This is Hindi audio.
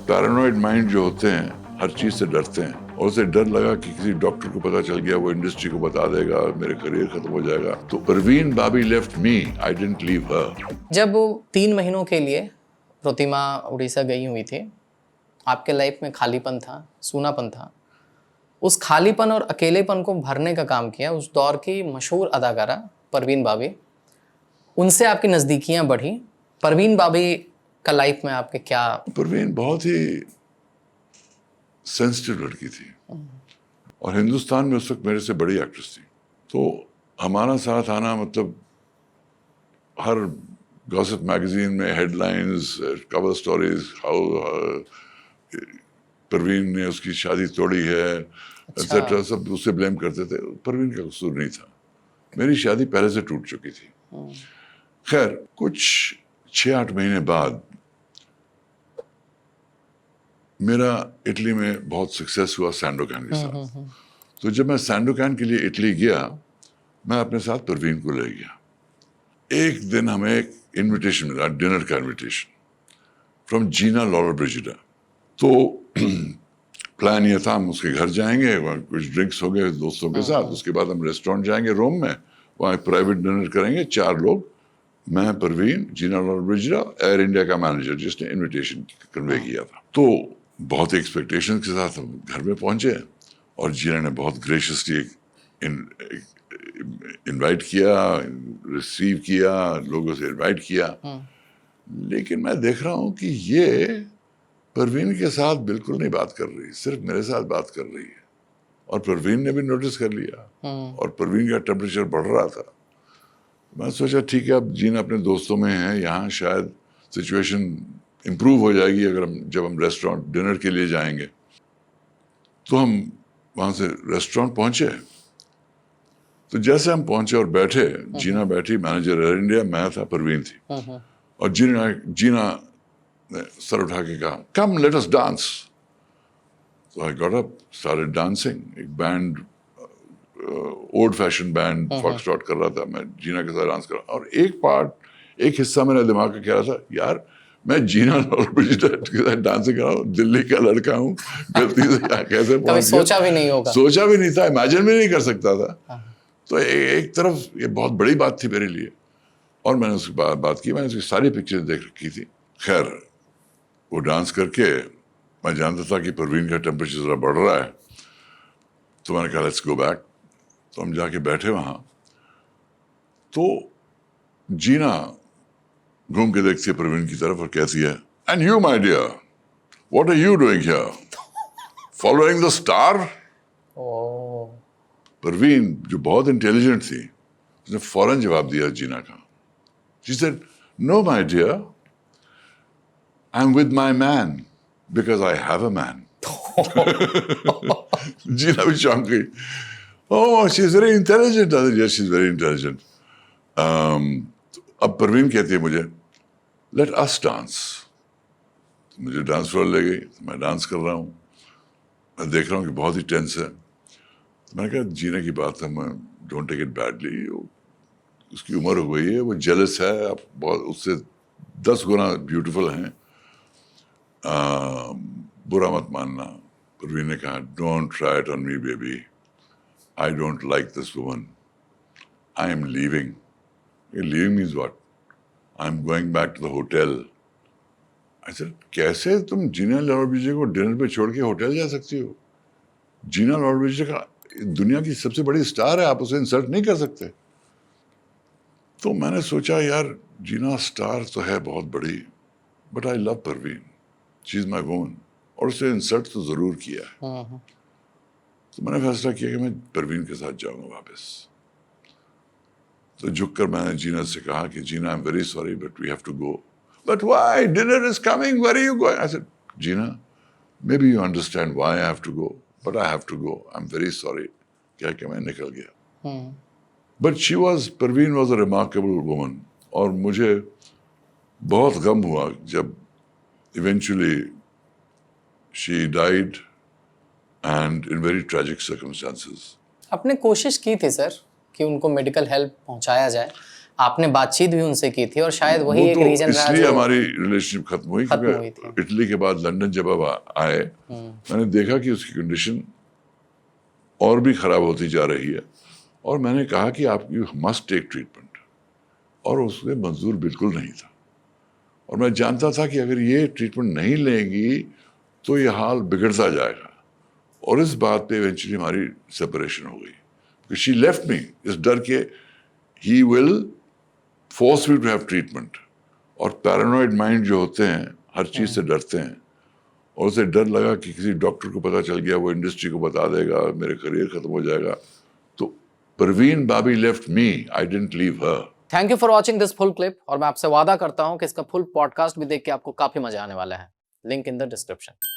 पैरानॉइड माइंड जो होते हैं हर चीज से डरते हैं, और उसे डर लगा कि किसी डॉक्टर को पता चल गया, वो इंडस्ट्री को बता देगा, मेरे करियर खत्म हो जाएगा। तो Parveen Babi left me, I didn't leave her. जब 3 महीनों के लिए प्रतिमा उड़ीसा गई हुई थी, आपके लाइफ में खालीपन था, सूनापन था। उस खालीपन और अकेलेपन को भरने का काम किया उस दौर की मशहूर अदाकारा परवीन बाबी। उनसे आपकी नज़दीकियाँ बढ़ी। परवीन बाबी का लाइफ में आपके क्या? परवीन बहुत ही सेंसिटिव लड़की थी और हिंदुस्तान में उस वक्त मेरे से बड़ी एक्ट्रेस थी। तो हमारा साथ आना मतलब हर गॉसिप मैगजीन में headlines, cover stories, how Parveen ने उसकी शादी तोड़ी है एक्सेट्रा, सब उससे ब्लेम करते थे। परवीन का कसूर नहीं था, मेरी शादी पहले से टूट चुकी थी। खैर, कुछ 6-8 महीने बाद मेरा इटली में बहुत सक्सेस हुआ सैंडोकान के साथ। तो जब मैं सैंडोकान के लिए इटली गया, मैं अपने साथ परवीन को ले गया। एक दिन हमें एक इनविटेशन मिला, डिनर का इनविटेशन फ्रॉम जीना लॉरा ब्रिजिडा। तो प्लान ये था हम उसके घर जाएंगे, वहाँ कुछ ड्रिंक्स हो गए दोस्तों के साथ, उसके बाद हम रेस्टोरेंट जाएंगे रोम में, वहाँ प्राइवेट डिनर करेंगे 4 लोग, मैं, परवीन, जीना लॉरा ब्रिजिडा, एयर इंडिया का मैनेजर जिसने इनविटेशन कन्वे किया था। तो बहुत एक्सपेक्टेशन के साथ हम घर में पहुंचे और जीना ने बहुत ग्रेशियसली इनवाइट किया, रिसीव किया, लोगों से इनवाइट किया। लेकिन मैं देख रहा हूं कि ये परवीन के साथ बिल्कुल नहीं बात कर रही, सिर्फ मेरे साथ बात कर रही है। और परवीन ने भी नोटिस कर लिया और परवीन का टेम्परेचर बढ़ रहा था। मैं सोचा ठीक है, अब जीना अपने दोस्तों में है, यहाँ शायद सिचुएशन इम्प्रूव हो जाएगी अगर जब हम रेस्टोरेंट डिनर के लिए जाएंगे। तो हम वहाँ से रेस्टोरेंट पहुँचे। तो जैसे हम पहुंचे और बैठे, जीना बैठी, मैनेजर एयर इंडिया, मैं था, परवीन थी। और जीना ने सर उठा के कहा, कम लेट अस डांस। तो I got up, started dancing. एक band, old fashion band foxtrot कर रहा था, मैं जीना के साथ डांस कर रहा। और एक हिस्सा मेरे दिमाग का कह रहा था, यार मैं जीना के साथ डांसिंग कर रहा हूँ, दिल्ली का लड़का हूँ, गलती से यहाँ कैसे पहुंच गया। सोचा भी नहीं होगा, सोचा भी नहीं था, इमेजिन भी नहीं कर सकता था। तो एक तरफ ये बहुत बड़ी बात थी मेरे लिए, और मैंने उसके बाद बात की, मैंने उसकी सारी पिक्चर्स देख रखी थी। खैर, वो डांस करके मैं जानता था कि परवीन का टेम्परेचर ज़रा बढ़ रहा है, तो मैंने कहा लेट्स गो बैक। तो हम जाके बैठे वहाँ, तो जीना घूम के देखती है परवीन की तरफ और कहती है, and you my dear, what are you doing here, following the star. Parveen जो बहुत इंटेलिजेंट थी, उसने फौरन जवाब दिया जीना का। She said, no my dear, I'm with my man because I have a man. जीना भी चौंक गई। Oh, she's very intelligent. I said, yes, she's very intelligent. अब परवीन कहती है मुझे, let us dance. तो मुझे डांस फ्लोर ले गई, तो मैं डांस कर रहा हूँ, मैं देख रहा हूँ कि बहुत ही टेंस है। मैंने कहा जीना की बात है, मैं डोंट टेक इट बैडली, उसकी उम्र हो गई है, वो जेलस है, आप बहुत उससे 10 गुना ब्यूटीफुल हैं, बुरा मत मानना। परवीन ने कहा, don't try it on me baby, I don't like this woman, I am leaving. Leaving means what? I am going back to the hotel. I said, कैसे तुम जीना लॉरा ब्रिजिडा को डिनर पे छोड़ के होटल जा सकती हो? जीना लॉरा ब्रिजिडा का दुनिया की सबसे बड़ी स्टार है, आप उसे इंसल्ट नहीं कर सकते। तो मैंने सोचा यार, जीना स्टार तो है बहुत बड़ी, but I love Parveen, she is my woman, और उसे इंसल्ट तो जरूर किया है। तो मैंने फैसला किया कि मैं परवीन के साथ जाऊंगा वापस। तो झुककर मैंने जीना से कहा कि Gina, I am very sorry but we have to go. But why, dinner is coming, where are you going? I said, Gina, maybe you understand why I have to go, but I have to go, I am very sorry. कह के मैं निकल गया। But Parveen was a remarkable woman, और मुझे बहुत गम हुआ जब eventually she died and in very tragic circumstances. आपने कोशिश की थी सर कि उनको मेडिकल हेल्प पहुंचाया जाए, आपने बातचीत भी उनसे की थी और शायद वही वो एक तो रीजन रहा इसलिए जो हमारी रिलेशनशिप खत्म हुई खत्म हुई क्योंकि इटली के बाद लंदन जब अब आए मैंने देखा कि उसकी कंडीशन और भी खराब होती जा रही है और मैंने कहा कि आप यू मस्ट टेक ट्रीटमेंट और उसमें मंजूर बिल्कुल नहीं था और मैं जानता था कि अगर ये ट्रीटमेंट नहीं लेंगी तो ये हाल बिगड़ता जाएगा और इस बात पे इवेंचुअली हमारी सेपरेशन हो गई शी लेफ्ट मी इस डर के ही will force me to have treatment और पैरानॉइड माइंड जो होते हैं हर चीज से डरते हैं और उसे डर लगा कि किसी डॉक्टर को पता चल गया वो इंडस्ट्री को बता देगा मेरे करियर खत्म हो जाएगा तो Parveen Babi left me I didn't leave her thank you for watching this full clip और मैं आपसे वादा करता हूं कि इसका फुल पॉडकास्ट भी देख के आपको काफी मजा आने वाला है लिंक इन द डिस्क्रिप्शन